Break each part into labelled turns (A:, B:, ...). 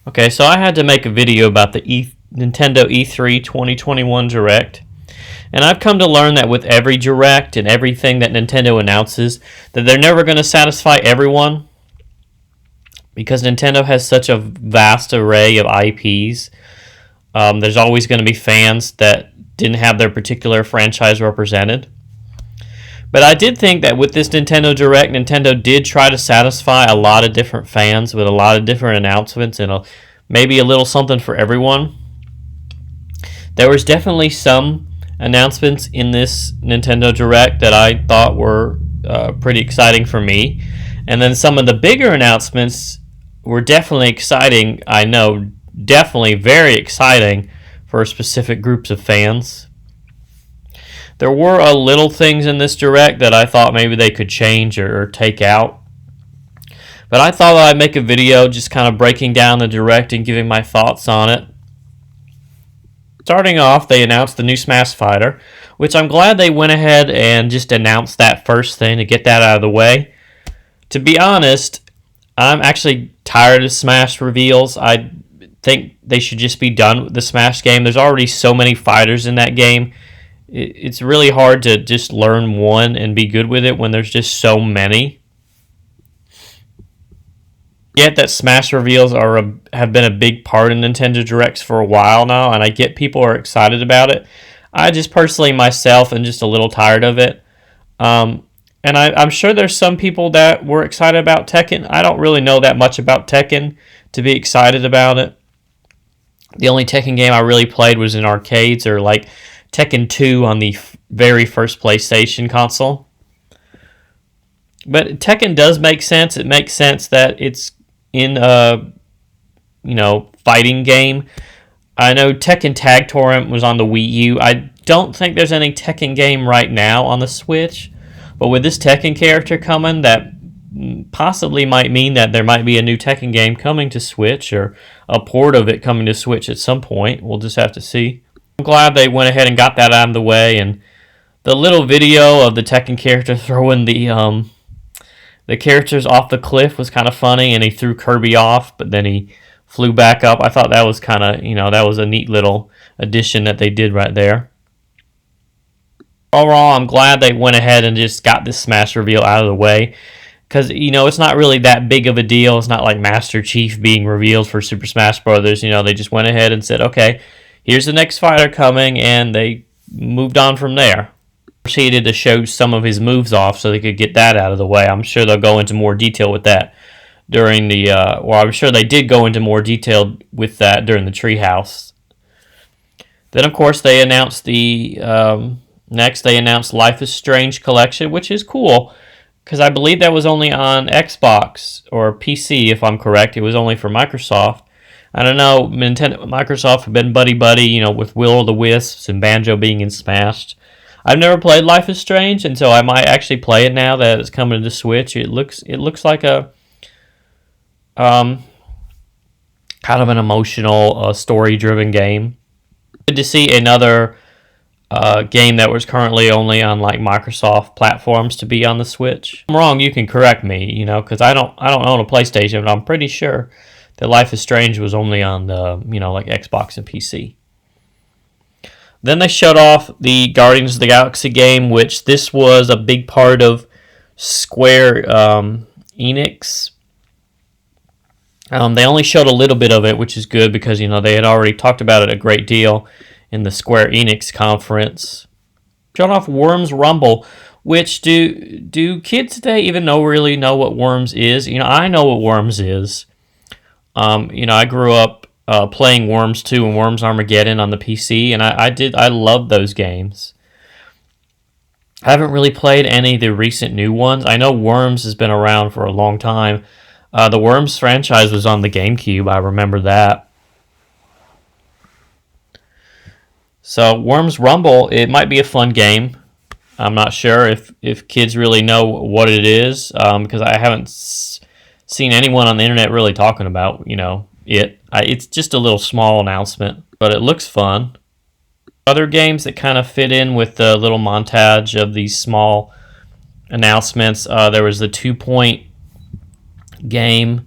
A: Okay, so I had to make a video about the Nintendo E3 2021 Direct. And I've come to learn that with every Direct and everything that Nintendo announces, that they're never going to satisfy everyone. Because Nintendo has such a vast array of IPs, there's always going to be fans that didn't have their particular franchise represented. But I did think that with this Nintendo Direct, Nintendo did try to satisfy a lot of different fans with a lot of different announcements and maybe a little something for everyone. There was definitely some announcements in this Nintendo Direct that I thought were pretty exciting for me. And then some of the bigger announcements were definitely exciting. I know, definitely very exciting for specific groups of fans. There were a little things in this Direct that I thought maybe they could change or take out. But I thought I'd make a video just kind of breaking down the Direct and giving my thoughts on it. Starting off, they announced the new Smash Fighter, which I'm glad they went ahead and just announced that first thing to get that out of the way. To be honest, I'm actually tired of Smash reveals. I think they should just be done with the Smash game. There's already so many fighters in that game. It's really hard to just learn one and be good with it when there's just so many. Yet that Smash reveals have been a big part in Nintendo Directs for a while now, and I get people are excited about it. I just personally myself am just a little tired of it. And I'm sure there's some people that were excited about Tekken. I don't really know that much about Tekken to be excited about it. The only Tekken game I really played was in arcades or like Tekken 2 on the very first PlayStation console. But Tekken does make sense. It makes sense that it's in a fighting game. I know Tekken Tag Tournament was on the Wii U. I don't think there's any Tekken game right now on the Switch. But with this Tekken character coming, that possibly might mean that there might be a new Tekken game coming to Switch or a port of it coming to Switch at some point. We'll just have to see. I'm glad they went ahead and got that out of the way, and the little video of the Tekken character throwing the characters off the cliff was kind of funny, and he threw Kirby off, but then he flew back up. I thought that was kind of, that was a neat little addition that they did right there. Overall, I'm glad they went ahead and just got this Smash reveal out of the way, because, it's not really that big of a deal. It's not like Master Chief being revealed for Super Smash Bros. They just went ahead and said, okay, here's the next fighter coming, and they moved on from there. Proceeded to show some of his moves off so they could get that out of the way. I'm sure they'll go into more detail with that during the, I'm sure they did go into more detail with that during the Treehouse. Then, of course, they announced next they announced Life is Strange Collection, which is cool, because I believe that was only on Xbox or PC, if I'm correct. It was only for Microsoft. I don't know, Nintendo and Microsoft have been buddy-buddy, with Will-o'-the-Wisps and Banjo being in Smash. I've never played Life is Strange, and so I might actually play it now that it's coming to Switch. It looks like a kind of an emotional, story-driven game. Good to see another game that was currently only on like Microsoft platforms to be on the Switch. If I'm wrong, you can correct me, because I don't own a PlayStation, but I'm pretty sure that Life is Strange was only on the, like Xbox and PC. Then they showed off the Guardians of the Galaxy game, which this was a big part of Square Enix. They only showed a little bit of it, which is good because, they had already talked about it a great deal in the Square Enix conference. Showed off Worms Rumble, which do kids today even really know what Worms is? I know what Worms is. I grew up playing Worms 2 and Worms Armageddon on the PC, and I loved those games. I haven't really played any of the recent new ones. I know Worms has been around for a long time. The Worms franchise was on the GameCube, I remember that. So Worms Rumble, it might be a fun game. I'm not sure if kids really know what it is, because I haven't seen anyone on the internet really talking about, it. It's just a little small announcement, but it looks fun. Other games that kind of fit in with the little montage of these small announcements, there was the 2 Point game.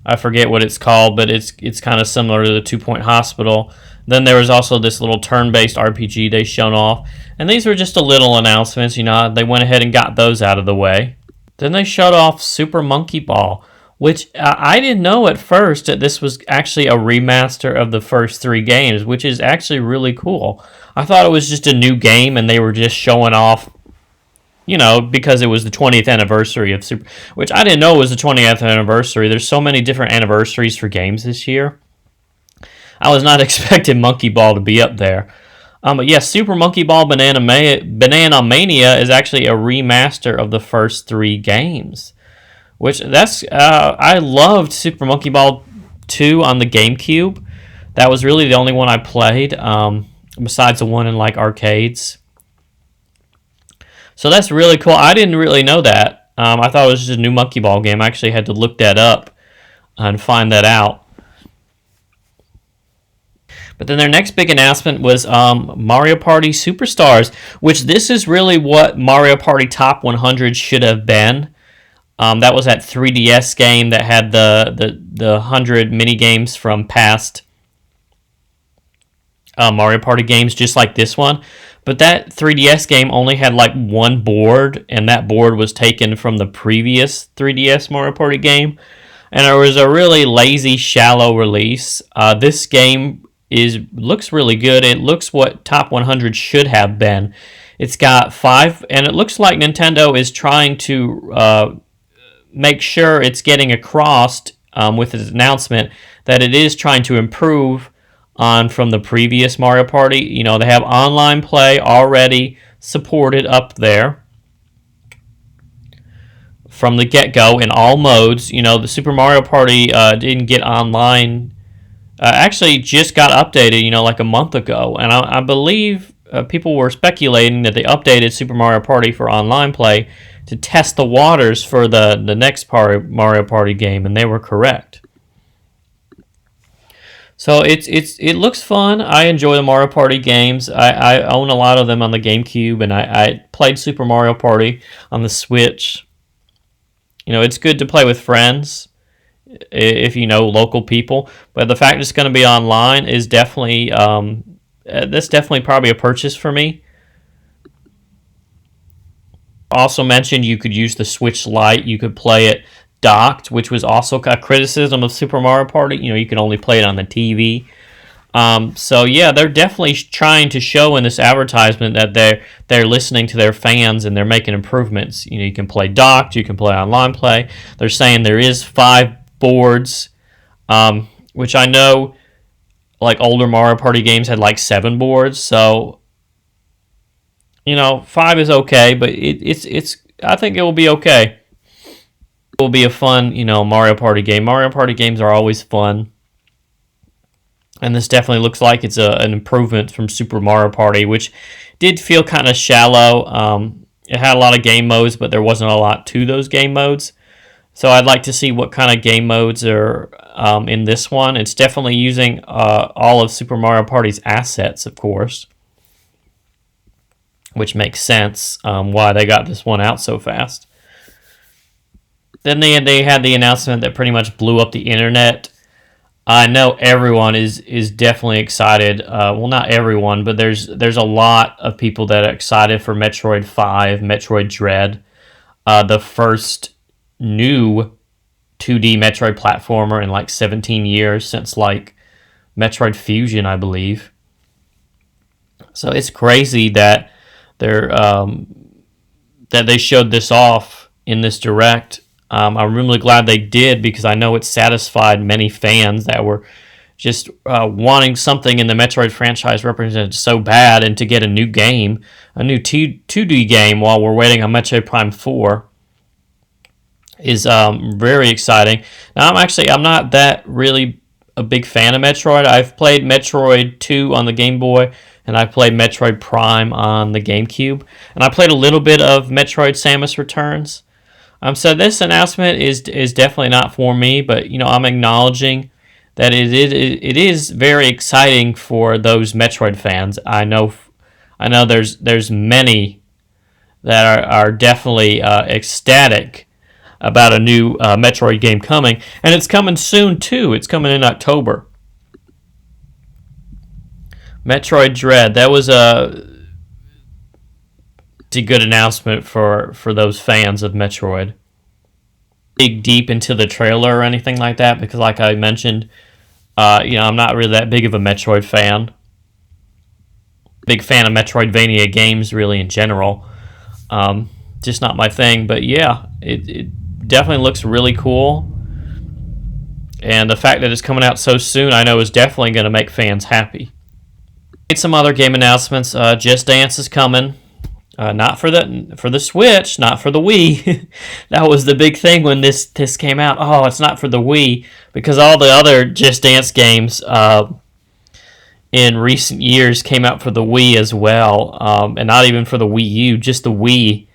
A: I forget what it's called, but it's kind of similar to the 2 Point Hospital. Then there was also this little turn-based RPG they shown off. And these were just a little announcements, they went ahead and got those out of the way. Then they showed off Super Monkey Ball, which I didn't know at first that this was actually a remaster of the first 3 games, which is actually really cool. I thought it was just a new game and they were just showing off, because it was the 20th anniversary of Super, which I didn't know was the 20th anniversary. There's so many different anniversaries for games this year. I was not expecting Monkey Ball to be up there. But yes, Super Monkey Ball Banana Mania is actually a remaster of the first 3 games. I loved Super Monkey Ball 2 on the GameCube. That was really the only one I played, besides the one in arcades. So that's really cool. I didn't really know that. I thought it was just a new Monkey Ball game. I actually had to look that up and find that out. But then their next big announcement was Mario Party Superstars, which this is really what Mario Party Top 100 should have been. That was that 3DS game that had the 100 mini games from past Mario Party games, just like this one. But that 3DS game only had one board, and that board was taken from the previous 3DS Mario Party game. And it was a really lazy, shallow release. This game looks really good. It looks what Top 100 should have been. It's got 5, and it looks like Nintendo is trying to make sure it's getting across with its announcement that it is trying to improve on from the previous Mario Party. They have online play already supported up there from the get-go in all modes. The Super Mario Party didn't get online. Actually just got updated, a month ago. And I believe people were speculating that they updated Super Mario Party for online play to test the waters for the next Mario Party game, and they were correct. So it looks fun. I enjoy the Mario Party games. I own a lot of them on the GameCube, and I played Super Mario Party on the Switch. It's good to play with friends if local people. But the fact it's going to be online is definitely that's definitely probably a purchase for me. Also mentioned you could use the Switch Lite. You could play it docked, which was also a criticism of Super Mario Party. You can only play it on the TV. So yeah, they're definitely trying to show in this advertisement that they're listening to their fans and they're making improvements. You can play docked, you can play online play. They're saying there is 5 boards, which I know older Mario Party games had 7 boards. So 5 is okay, but it's I think it will be okay. It will be a fun, Mario Party game. Mario Party games are always fun. And this definitely looks like it's an improvement from Super Mario Party, which did feel kind of shallow. It had a lot of game modes, but there wasn't a lot to those game modes. So I'd like to see what kind of game modes are in this one. It's definitely using all of Super Mario Party's assets, of course, which makes sense why they got this one out so fast. Then they had the announcement that pretty much blew up the internet. I know everyone is definitely excited. Well, not everyone, but there's a lot of people that are excited for Metroid 5, Metroid Dread, the first new 2D Metroid platformer in 17 years since Metroid Fusion, I believe. So it's crazy that they showed this off in this direct. I'm really glad they did, because I know it satisfied many fans that were just wanting something in the Metroid franchise represented so bad, and to get a new game, a new 2D game while we're waiting on Metroid Prime 4 is very exciting. Now, I'm not that really a big fan of Metroid. I've played Metroid 2 on the Game Boy, and I played Metroid Prime on the GameCube, and I played a little bit of Metroid Samus Returns. So this announcement is definitely not for me, but I'm acknowledging that it is very exciting for those Metroid fans. I know there's many that are definitely ecstatic about a new Metroid game coming, and it's coming soon too. It's coming in October. Metroid Dread. That was a good announcement for those fans of Metroid. Dig deep into the trailer or anything like that because, like I mentioned, I'm not really that big of a Metroid fan. Big fan of Metroidvania games, really in general. Just not my thing, but yeah, it definitely looks really cool. And the fact that it's coming out so soon, I know is definitely going to make fans happy. Some other game announcements. Just Dance is coming. Not for the Switch, not for the Wii. That was the big thing when this came out. Oh, it's not for the Wii because all the other Just Dance games in recent years came out for the Wii as well, and not even for the Wii U, just the Wii.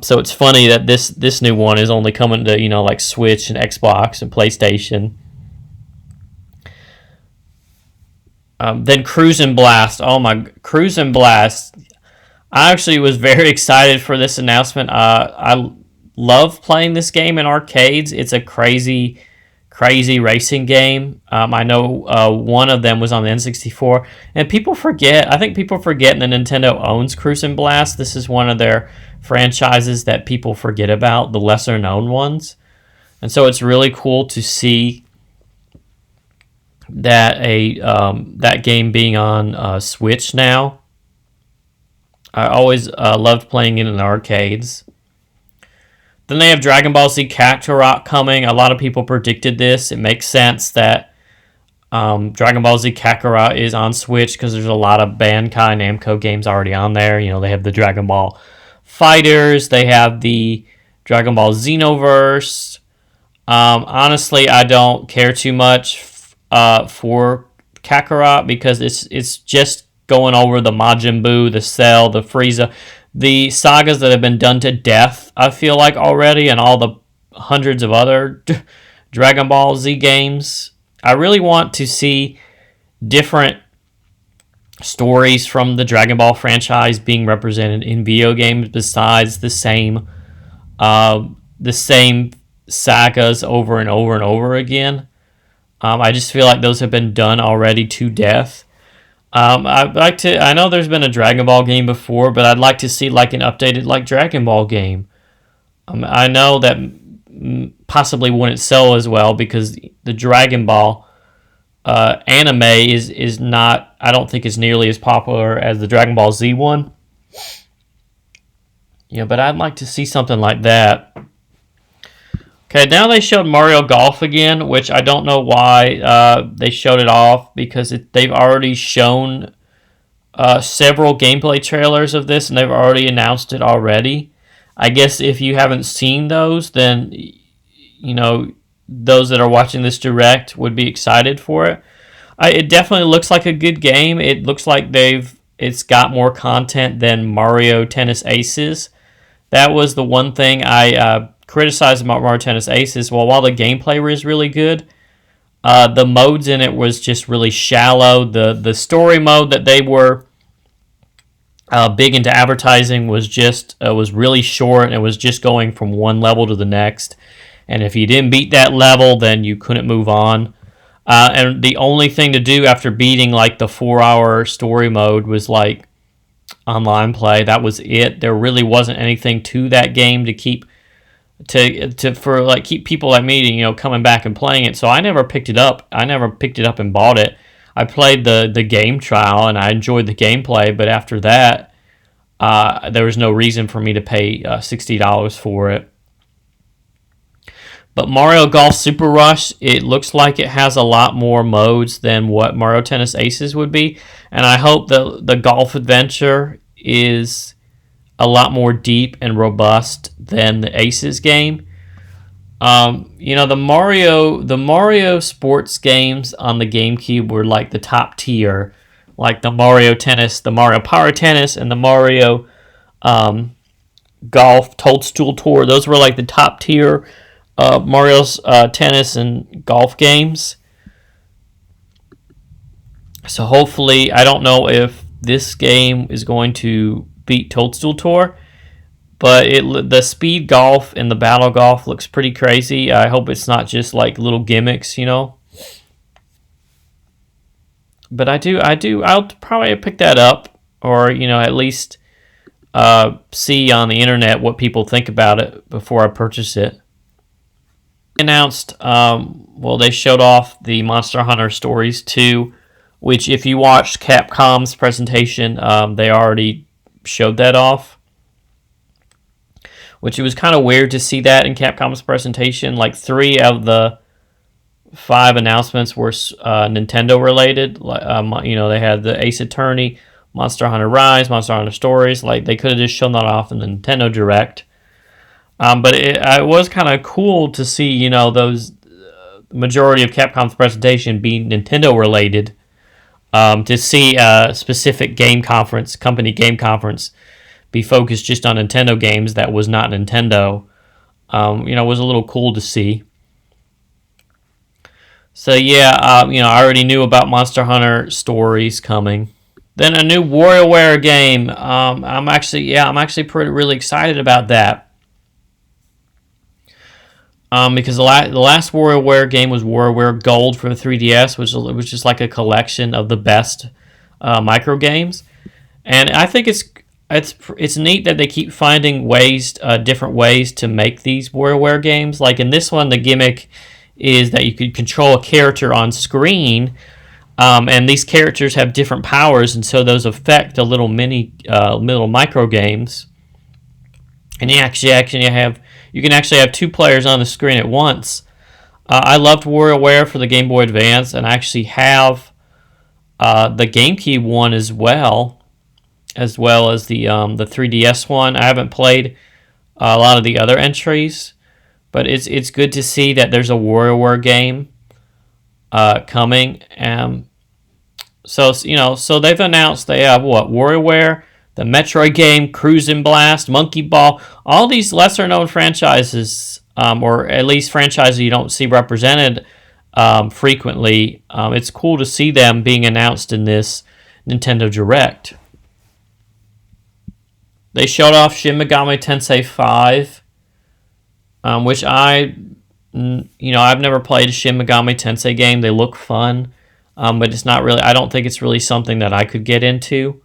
A: So it's funny that this new one is only coming to like Switch and Xbox and PlayStation. Then Cruisin' Blast. Oh my, Cruisin' Blast. I actually was very excited for this announcement. I love playing this game in arcades. It's a crazy racing game. I know one of them was on the N64. And people forget, I think people forget that Nintendo owns Cruisin' Blast. This is one of their franchises that people forget about, the lesser known ones. And so it's really cool to see that that game being on Switch now. I always loved playing it in arcades. Then they have Dragon Ball Z Kakarot coming. A lot of people predicted this. It makes sense that Dragon Ball Z Kakarot is on Switch because there's a lot of Bandai Namco games already on there. They have the Dragon Ball Fighters. They have the Dragon Ball Xenoverse. Honestly, I don't care too much for Kakarot because it's just going over the Majin Buu, the Cell, the Frieza, the sagas that have been done to death, I feel like already, and all the hundreds of other Dragon Ball Z games. I really want to see different stories from the Dragon Ball franchise being represented in video games besides the same sagas over and over and over again. I just feel like those have been done already to death. I'd like to. I know there's been a Dragon Ball game before, but I'd like to see like an updated Dragon Ball game. I know that possibly wouldn't sell as well because the Dragon Ball anime is not. I don't think is nearly as popular as the Dragon Ball Z one. But I'd like to see something like that. Okay, now they showed Mario Golf again, which I don't know why they showed it off because they've already shown several gameplay trailers of this and they've already announced it already. I guess if you haven't seen those, then those that are watching this direct would be excited for it. It definitely looks like a good game. It looks like it's got more content than Mario Tennis Aces. That was the one thing I criticized about Mario Tennis Aces. Well, while the gameplay was really good, the modes in it was just really shallow. The story mode that they were big into advertising was really short, and it was just going from one level to the next. And if you didn't beat that level, then you couldn't move on. And the only thing to do after beating the 4-hour story mode was online play. That was it. There really wasn't anything to that game to keep keep people like me coming back and playing it. So I never picked it up. I never picked it up and bought it. I played the game trial and I enjoyed the gameplay, but after that there was no reason for me to pay $60 for it. But Mario Golf Super Rush, it looks like it has a lot more modes than what Mario Tennis Aces would be. And I hope the golf adventure is a lot more deep and robust than the Aces game. The Mario sports games on the GameCube were the top tier. Like the Mario Tennis, the Mario Power Tennis, and the Mario Golf Toadstool Tour. Those were the top tier Mario's tennis and golf games. So hopefully, I don't know if this game is going to beat Toadstool Tour, But the speed golf and the battle golf looks pretty crazy. I hope it's not just like little gimmicks, you know. But I'll probably pick that up, or at least see on the internet what people think about it before I purchase it. Announced, they showed off the Monster Hunter Stories 2, which if you watched Capcom's presentation, they already showed that off. Which it was kind of weird to see that in Capcom's presentation. Like 3 of the 5 announcements were Nintendo related. They had the Ace Attorney, Monster Hunter Rise, Monster Hunter Stories. Like they could have just shown that off in the Nintendo Direct. But it was kind of cool to see, those majority of Capcom's presentation being Nintendo related. To see a specific company game conference, be focused just on Nintendo games that was not Nintendo, was a little cool to see. So yeah, I already knew about Monster Hunter Stories coming. Then a new WarioWare game. I'm actually really excited about that. Because the last WarioWare game was WarioWare Gold for the 3DS, which was just like a collection of the best micro games, and I think it's neat that they keep finding different ways to make these WarioWare games. Like in this one, the gimmick is that you could control a character on screen, and these characters have different powers, and so those affect the little micro games. And you can actually have 2 players on the screen at once. I loved WarioWare for the Game Boy Advance, and I actually have the GameCube one as well as the 3DS one. I haven't played a lot of the other entries, but it's good to see that there's a WarioWare game coming. So they've announced they have WarioWare, the Metroid game, Cruisin' Blast, Monkey Ball, all these lesser-known franchises, or at least franchises you don't see represented frequently. It's cool to see them being announced in this Nintendo Direct. They showed off Shin Megami Tensei 5, which I've never played a Shin Megami Tensei game. They look fun, but it's not really. I don't think it's really something that I could get into.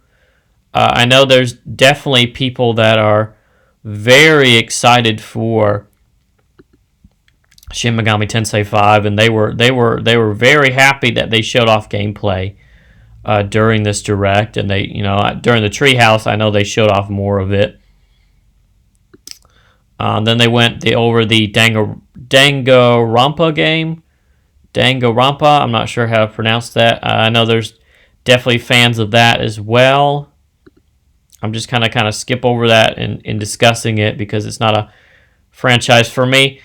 A: I know there's definitely people that are very excited for Shin Megami Tensei 5, and they were very happy that they showed off gameplay during this direct, and they during the Treehouse I know they showed off more of it. Then they went over the Danganronpa game. Danganronpa, I'm not sure how to pronounce that. I know there's definitely fans of that as well. I'm just kind of skip over that in discussing it because it's not a franchise for me.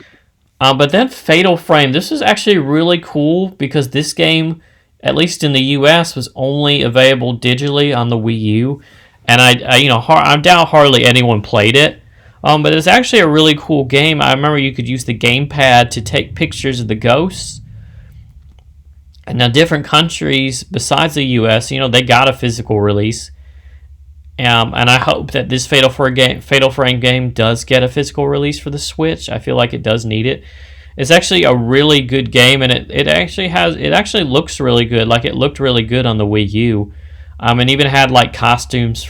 A: But then Fatal Frame. This is actually really cool because this game, at least in the U.S., was only available digitally on the Wii U, and I doubt hardly anyone played it. But it's actually a really cool game. I remember you could use the gamepad to take pictures of the ghosts. And now different countries besides the U.S., they got a physical release. And I hope that this Fatal Frame game does get a physical release for the Switch. I feel like it does need it. It's actually a really good game, and it actually looks really good. Like it looked really good on the Wii U, and even had like costumes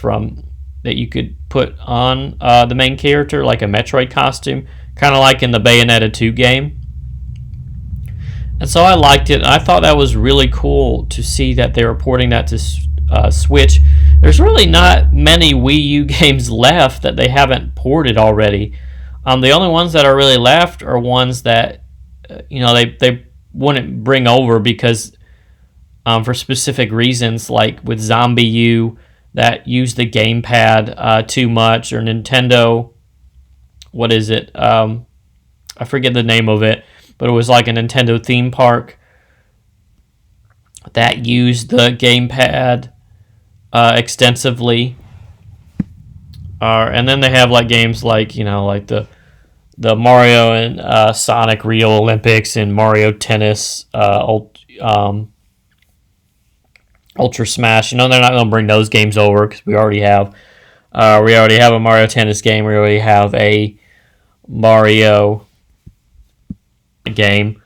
A: that you could put on the main character, like a Metroid costume, kind of like in the Bayonetta 2 game. And so I liked it. I thought that was really cool to see that they were porting that to Switch. There's really not many Wii U games left that they haven't ported already. The only ones that are really left are ones that they wouldn't bring over because for specific reasons, like with Zombie U that used the gamepad too much, or Nintendo. What is it? I forget the name of it, but it was like a Nintendo theme park that used the gamepad extensively. And then they have like games like like the Mario and Sonic Real Olympics and Mario Tennis Ultra Smash. They're not going to bring those games over because we already have We already have a Mario Tennis game. We already have a Mario game.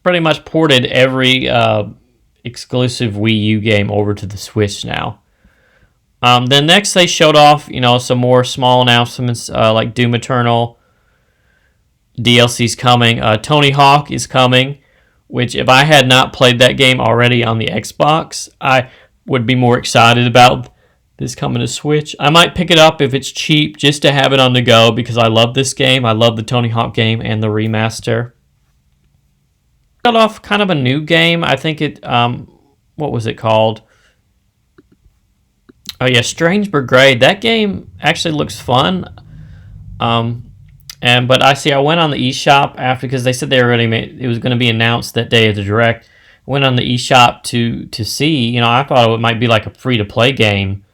A: Pretty much ported every exclusive Wii U game over to the Switch now. Then next they showed off, some more small announcements like Doom Eternal. DLC's coming. Tony Hawk is coming, which if I had not played that game already on the Xbox, I would be more excited about this coming to Switch. I might pick it up if it's cheap just to have it on the go because I love this game. I love the Tony Hawk game and the remaster. Got off kind of a new game. I think what was it called? Oh yeah, Strange Brigade. That game actually looks fun. But I went on the eShop after because they said they already it was going to be announced that day of the Direct. Went on the eShop to see. I thought it might be like a free to play game,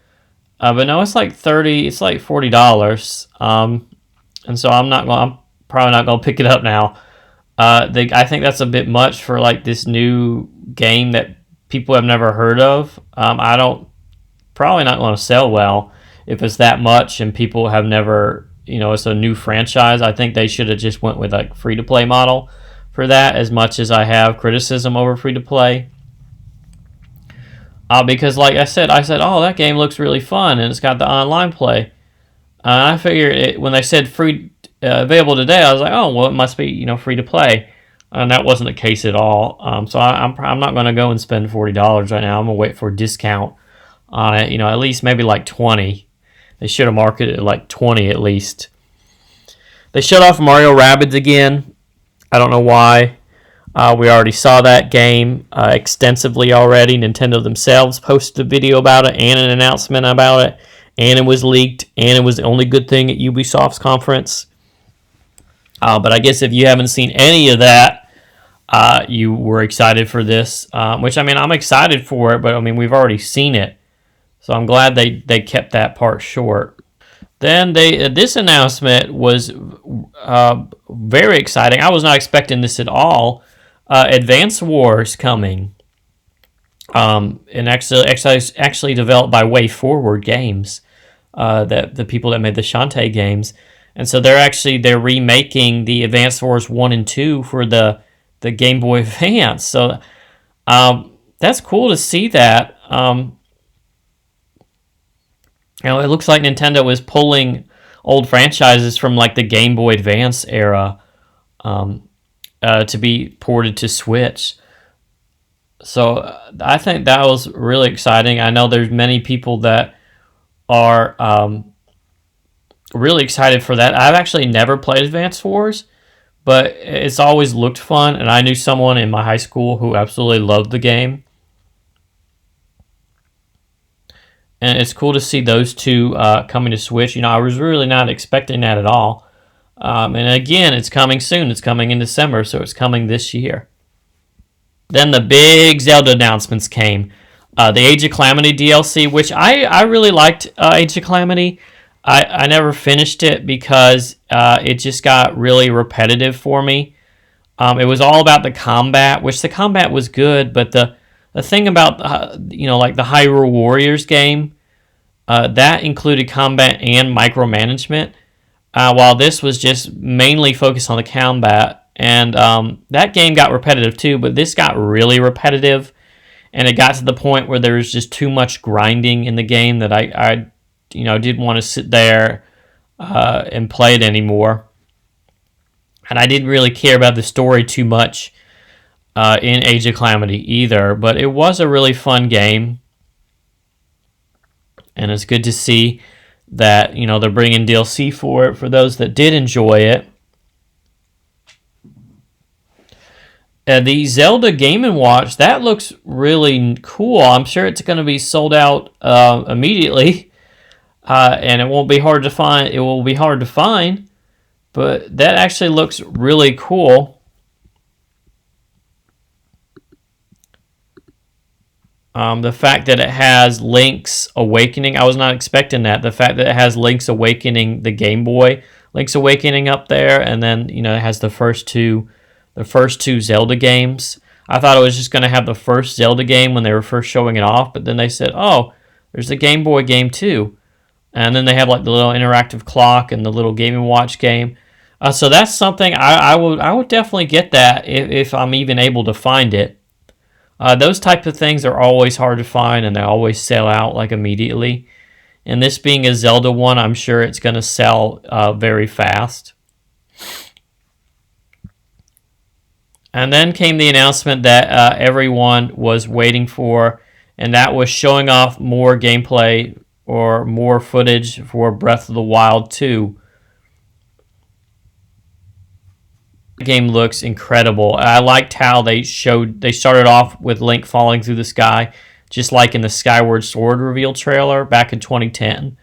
A: but no, it's like $40. And so I'm probably not going to pick it up now. I think that's a bit much for like this new game that people have never heard of. Probably not going to sell well if it's that much and people have never, it's a new franchise. I think they should have just went with like free to play model for that, as much as I have criticism over free to play. Because like I said, oh, that game looks really fun and it's got the online play. I figured when they said free available today, I was like, oh, well, it must be free to play, and that wasn't the case at all. So I'm not going to go and spend $40 right now. I'm gonna wait for a discount on it. At least maybe like 20. They should have marketed it like 20 at least. They showed off Mario Rabbids again. I don't know why. We already saw that game extensively already. Nintendo themselves posted a video about it and an announcement about it, and it was leaked, and it was the only good thing at Ubisoft's conference. But I guess if you haven't seen any of that, you were excited for this, which, I'm excited for it, but, we've already seen it. So I'm glad they kept that part short. Then this announcement was very exciting. I was not expecting this at all. Advance Wars coming, and actually developed by Way Forward Games, the people that made the Shantae games, and so they're remaking the Advance Wars 1 and 2 for the Game Boy Advance. So that's cool to see that. It looks like Nintendo is pulling old franchises from like the Game Boy Advance era to be ported to Switch. So I think that was really exciting. I know there's many people that are really excited for that. I've actually never played Advance Wars, but it's always looked fun, and I knew someone in my high school who absolutely loved the game. And it's cool to see those two coming to Switch. I was really not expecting that at all. And again, it's coming soon. It's coming in December, so it's coming this year. Then the big Zelda announcements came. The Age of Calamity DLC, which I really liked Age of Calamity. I never finished it because it just got really repetitive for me. It was all about the combat, which the combat was good, but the thing about, like the Hyrule Warriors game, that included combat and micromanagement, while this was just mainly focused on the combat. And that game got repetitive too, but this got really repetitive, and it got to the point where there was just too much grinding in the game that I didn't want to sit there and play it anymore. And I didn't really care about the story too much in Age of Calamity either, but it was a really fun game, and it's good to see that they're bringing DLC for it for those that did enjoy it. The Zelda Game & Watch, that looks really cool. I'm sure it's going to be sold out immediately, and it won't be hard to find. It will be hard to find, but that actually looks really cool. The fact that it has Link's Awakening, I was not expecting that. The fact that it has Link's Awakening, the Game Boy Link's Awakening up there, and then it has the first two Zelda games. I thought it was just going to have the first Zelda game when they were first showing it off, but then they said, oh, There's a Game Boy game too. And then they have like the little interactive clock and the little Game & Watch game. So that's something I would definitely get that if I'm even able to find it. Those type of things are always hard to find, and they always sell out like immediately. And this being a Zelda one, I'm sure it's going to sell very fast. And then came the announcement that everyone was waiting for, and that was showing off more gameplay or more footage for Breath of the Wild 2. The game looks incredible. I liked how they started off with Link falling through the sky, just like in the Skyward Sword reveal trailer back in 2010.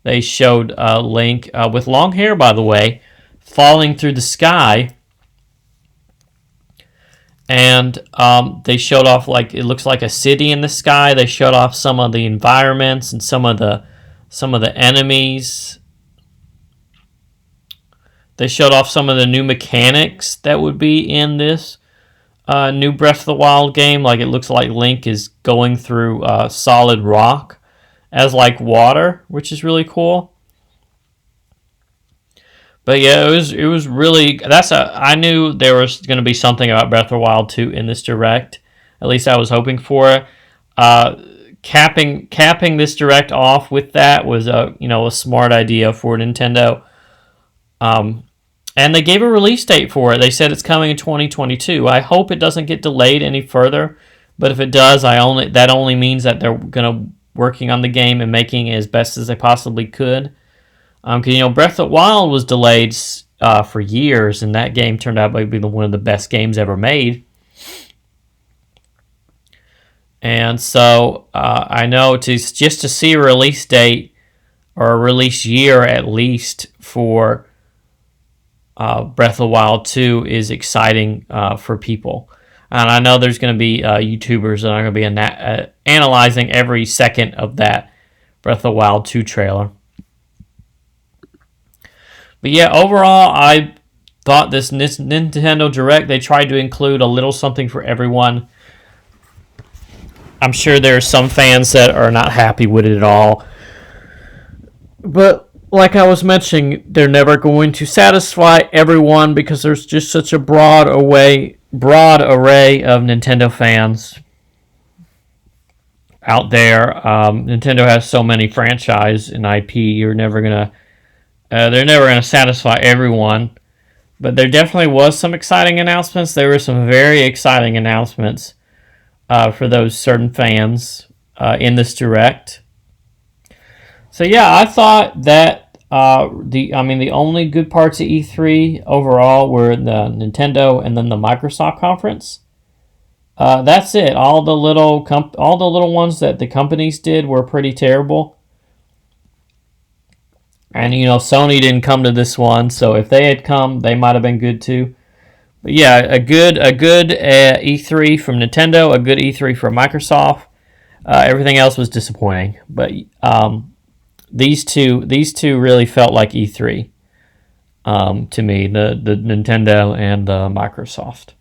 A: They showed Link with long hair, by the way, falling through the sky. And they showed off, like, it looks like a city in the sky. They showed off some of the environments and some of the enemies. They showed off some of the new mechanics that would be in this new Breath of the Wild game. Like, it looks like Link is going through solid rock as like water, which is really cool. But yeah, it was really, I knew there was going to be something about Breath of the Wild 2 in this direct. At least I was hoping for it. Capping this direct off with that was a smart idea for Nintendo. And they gave a release date for it. They said it's coming in 2022. I hope it doesn't get delayed any further. But if it does, that only means that they're working on the game and making it as best as they possibly could. Because Breath of the Wild was delayed for years, and that game turned out to be one of the best games ever made. And so I know just to see a release date or a release year at least for Breath of the Wild 2 is exciting for people. And I know there's going to be YouTubers that are going to be analyzing every second of that Breath of the Wild 2 trailer. But yeah, overall, I thought this Nintendo Direct, they tried to include a little something for everyone. I'm sure there are some fans that are not happy with it at all. But like I was mentioning, they're never going to satisfy everyone because there's just such a broad array of Nintendo fans out there. Nintendo has so many franchise and IP, they're never going to satisfy everyone. But there definitely was some exciting announcements. There were some very exciting announcements for those certain fans in this Direct. So yeah, I thought that the only good parts of E3 overall were the Nintendo and then the Microsoft conference. That's it. All the little ones that the companies did were pretty terrible. And Sony didn't come to this one, so if they had come, they might have been good too. But yeah, a good E3 from Nintendo, a good E3 from Microsoft. Everything else was disappointing, but these two really felt like E3 to me. The Nintendo and Microsoft.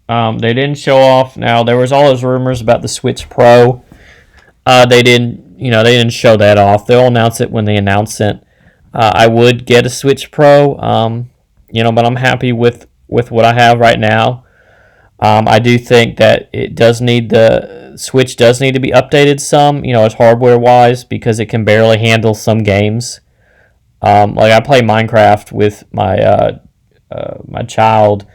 A: They didn't show off. Now there was all those rumors about the Switch Pro. They didn't show that off. They'll announce it when they announce it. I would get a Switch Pro, but I'm happy with what I have right now. I do think that the Switch does need to be updated some, as hardware wise, because it can barely handle some games. Like I play Minecraft with my child,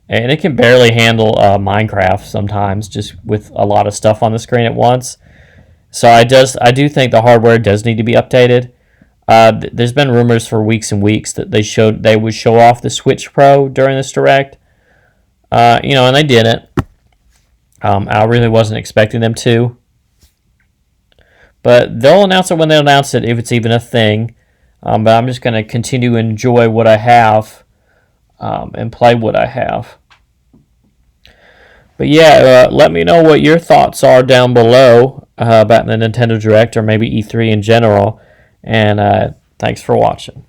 A: and it can barely handle Minecraft sometimes, just with a lot of stuff on the screen at once. So I do think the hardware does need to be updated. There's been rumors for weeks and weeks that they would show off the Switch Pro during this Direct. And they didn't. I really wasn't expecting them to. But they'll announce it when they announce it, if it's even a thing. But I'm just going to continue to enjoy what I have and play what I have. But yeah, let me know what your thoughts are down below about the Nintendo Direct or maybe E3 in general. And thanks for watching.